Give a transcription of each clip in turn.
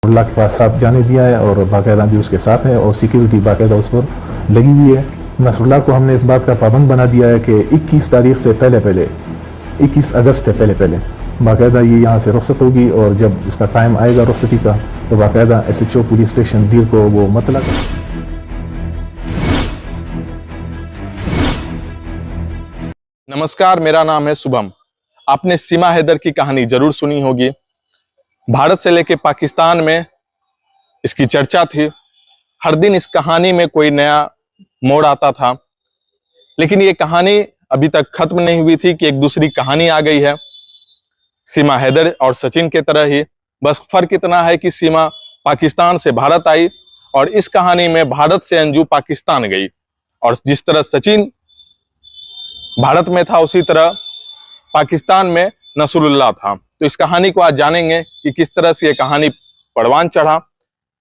अल्लाह के पास साथ जाने दिया है और बाकायदा भी उसके साथ है और सिक्योरिटी बाकायदा उस पर लगी हुई है। नसरुल्लाह को हमने इस बात का पाबंद बना दिया है कि 21 तारीख से पहले 21 अगस्त से पहले बाकायदा ये यहाँ से रुखसत होगी और जब इसका टाइम आएगा रुखसती का तो बाकायदा SHO पुलिस स्टेशन दीर को वो मतला। नमस्कार, मेरा नाम है शुभम। आपने सीमा हैदर की कहानी जरूर सुनी होगी। भारत से लेकर पाकिस्तान में इसकी चर्चा थी। हर दिन इस कहानी में कोई नया मोड़ आता था, लेकिन ये कहानी अभी तक खत्म नहीं हुई थी कि एक दूसरी कहानी आ गई है सीमा हैदर और सचिन के तरह ही। बस फर्क इतना है कि सीमा पाकिस्तान से भारत आई और इस कहानी में भारत से अंजू पाकिस्तान गई, और जिस तरह सचिन भारत में था उसी तरह पाकिस्तान में नसरुल्लाह था। तो इस कहानी को आज जानेंगे कि किस तरह से ये कहानी परवान चढ़ा।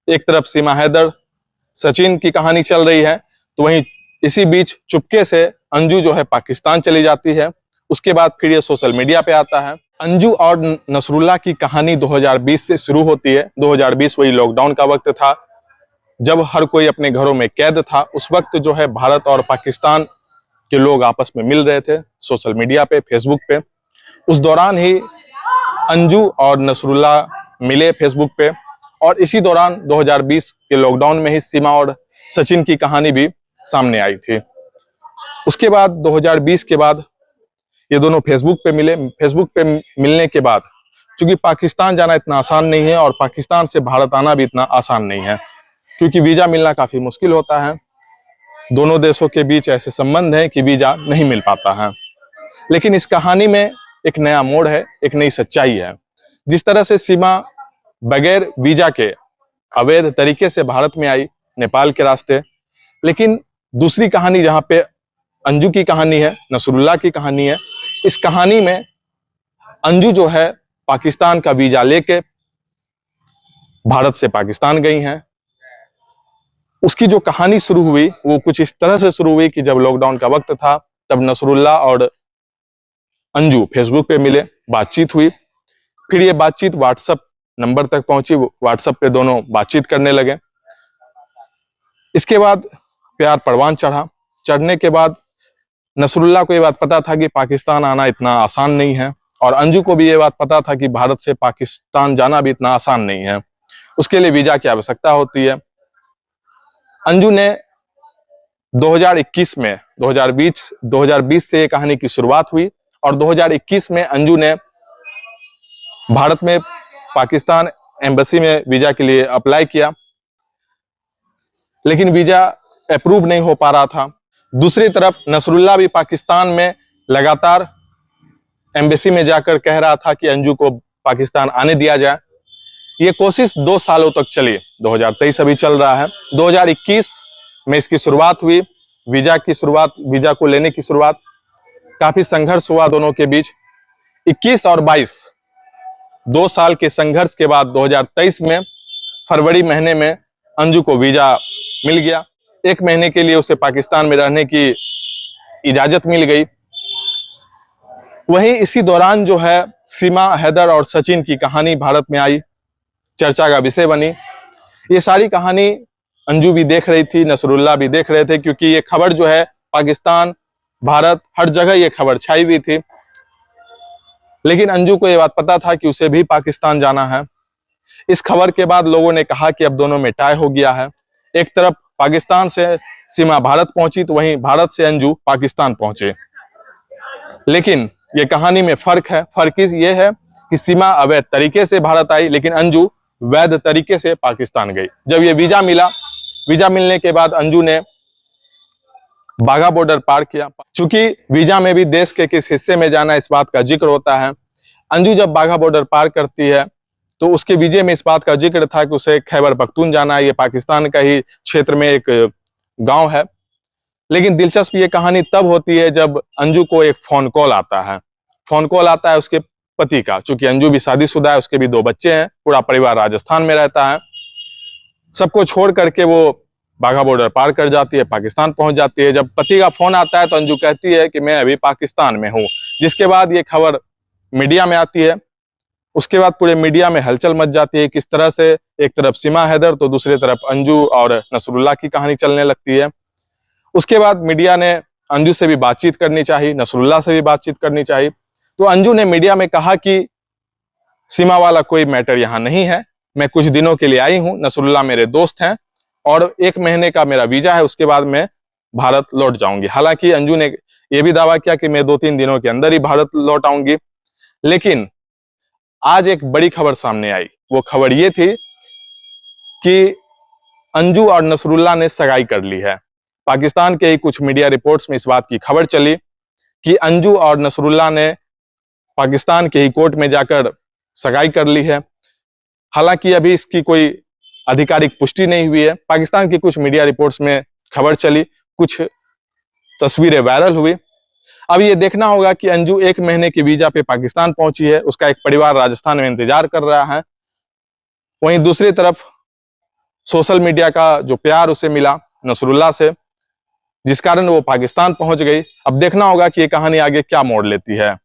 एक तरफ सीमा हैदर सचिन की कहानी चल रही है, तो वहीं इसी बीच चुपके से अंजू जो है पाकिस्तान चली जाती है। उसके बाद फिर ये सोशल मीडिया पे आता है। अंजू और नसरुल्लाह की कहानी 2020 से शुरू होती है। 2020 वही लॉकडाउन का वक्त था जब हर कोई अपने घरों में कैद था। उस वक्त जो है भारत और पाकिस्तान के लोग आपस में मिल रहे थे सोशल मीडिया पे, फेसबुक पे। उस दौरान ही अंजू और नसरुल्लाह मिले फेसबुक पे, और इसी दौरान 2020 के लॉकडाउन में ही सीमा और सचिन की कहानी भी सामने आई थी। उसके बाद 2020 के बाद ये दोनों फेसबुक पे मिले। फेसबुक पे मिलने के बाद चूंकि पाकिस्तान जाना इतना आसान नहीं है और पाकिस्तान से भारत आना भी इतना आसान नहीं है, क्योंकि वीजा मिलना काफी मुश्किल होता है। दोनों देशों के बीच ऐसे संबंध हैं कि वीजा नहीं मिल पाता है। लेकिन इस कहानी में एक नया मोड़ है, एक नई सच्चाई है। जिस तरह से सीमा बगैर वीजा के अवैध तरीके से भारत में आई नेपाल के रास्ते, लेकिन दूसरी कहानी जहां पे अंजू की कहानी है, नसरुल्लाह की कहानी है, इस कहानी में अंजू जो है पाकिस्तान का वीजा लेके भारत से पाकिस्तान गई हैं। उसकी जो कहानी शुरू हुई वो कुछ इस तरह से शुरू हुई कि जब लॉकडाउन का वक्त था तब नसरुल्लाह और अंजू फेसबुक पे मिले, बातचीत हुई। फिर ये बातचीत व्हाट्सएप नंबर तक पहुंची, व्हाट्सएप पे दोनों बातचीत करने लगे। इसके बाद प्यार परवान चढ़ा। चढ़ने के बाद नसरुल्लाह को ये बात पता था कि पाकिस्तान आना इतना आसान नहीं है, और अंजू को भी ये बात पता था कि भारत से पाकिस्तान जाना भी इतना आसान नहीं है। उसके लिए वीजा की आवश्यकता होती है। अंजू ने 2021 में 2020 से ये कहानी की शुरुआत हुई, और 2021 में अंजू ने भारत में पाकिस्तान एम्बेसी में वीजा के लिए अप्लाई किया, लेकिन वीजा अप्रूव नहीं हो पा रहा था। दूसरी तरफ नसरुल्लाह भी पाकिस्तान में लगातार एम्बेसी में जाकर कह रहा था कि अंजू को पाकिस्तान आने दिया जाए। ये कोशिश 2 सालों तक चली। 2023 अभी चल रहा है। 2021 में इसकी शुरुआत हुई, वीजा को लेने की शुरुआत। काफी संघर्ष हुआ दोनों के बीच। 21 और 22 2 साल के संघर्ष के बाद 2023 में फरवरी महीने में अंजू को वीजा मिल गया। 1 महीने के लिए उसे पाकिस्तान में रहने की इजाजत मिल गई। वहीं इसी दौरान जो है सीमा हैदर और सचिन की कहानी भारत में आई, चर्चा का विषय बनी। ये सारी कहानी अंजू भी देख रही थी, नसरुल्लाह भी देख रहे थे, क्योंकि ये खबर जो है पाकिस्तान, भारत, हर जगह ये खबर छाई हुई थी। लेकिन अंजू को ये बात पता था कि उसे भी पाकिस्तान जाना है। इस खबर के बाद लोगों ने कहा कि अब दोनों में टाई हो गया है। एक तरफ पाकिस्तान से सीमा भारत पहुंची, तो वहीं भारत से अंजू पाकिस्तान पहुंचे। लेकिन ये कहानी में फर्क है। फर्क ये है कि सीमा अवैध तरीके से भारत आई, लेकिन अंजू वैध तरीके से पाकिस्तान गई। जब ये वीजा मिला, वीजा मिलने के बाद अंजू ने बाघा बॉर्डर पार किया। चूंकि वीजा में भी देश के किस हिस्से में जाना इस बात का जिक्र होता है। अंजू जब बाघा बॉर्डर पार करती है तो उसके वीजे में इस बात का जिक्र था कि उसे खैबर पख्तून जाना है। ये पाकिस्तान का ही क्षेत्र में एक गांव है। लेकिन दिलचस्प ये कहानी तब होती है जब अंजू को एक फोन कॉल आता है। फोन कॉल आता है उसके पति का। चूंकि अंजू भी शादीशुदा है, उसके भी 2 बच्चे हैं, पूरा परिवार राजस्थान में रहता है। सबको छोड़ करके वो बाघा बॉर्डर पार कर जाती है, पाकिस्तान पहुंच जाती है। जब पति का फोन आता है तो अंजू कहती है कि मैं अभी पाकिस्तान में हूं, जिसके बाद ये खबर मीडिया में आती है। उसके बाद पूरे मीडिया में हलचल मच जाती है। किस तरह से एक तरफ सीमा हैदर तो दूसरी तरफ अंजू और नसरुल्लाह की कहानी चलने लगती है। उसके बाद मीडिया ने अंजू से भी बातचीत करनी चाहिए, नसरुल्लाह से भी बातचीत करनी चाहिए। तो अंजू ने मीडिया में कहा कि सीमा वाला कोई मैटर यहाँ नहीं है, मैं कुछ दिनों के लिए आई हूँ, नसरुल्लाह मेरे दोस्त हैं और 1 महीने का मेरा वीजा है, उसके बाद मैं भारत लौट जाऊंगी। हालांकि अंजू ने यह भी दावा किया कि मैं 2-3 दिनों के अंदर ही भारत लौट आऊंगी। लेकिन आज एक बड़ी खबर सामने आई। वो खबर ये थी कि अंजू और नसरुल्लाह ने सगाई कर ली है। पाकिस्तान के ही कुछ मीडिया रिपोर्ट्स में इस बात की खबर चली कि अंजू और नसरुल्लाह ने पाकिस्तान के ही कोर्ट में जाकर सगाई कर ली है। हालांकि अभी इसकी कोई आधिकारिक पुष्टि नहीं हुई है। पाकिस्तान की कुछ मीडिया रिपोर्ट्स में खबर चली, कुछ तस्वीरें वायरल हुई। अब ये देखना होगा कि अंजू 1 महीने के वीजा पे पाकिस्तान पहुंची है, उसका एक परिवार राजस्थान में इंतजार कर रहा है। वहीं दूसरी तरफ सोशल मीडिया का जो प्यार उसे मिला नसरुल्लाह से, जिस कारण वो पाकिस्तान पहुंच गई। अब देखना होगा कि ये कहानी आगे क्या मोड़ लेती है।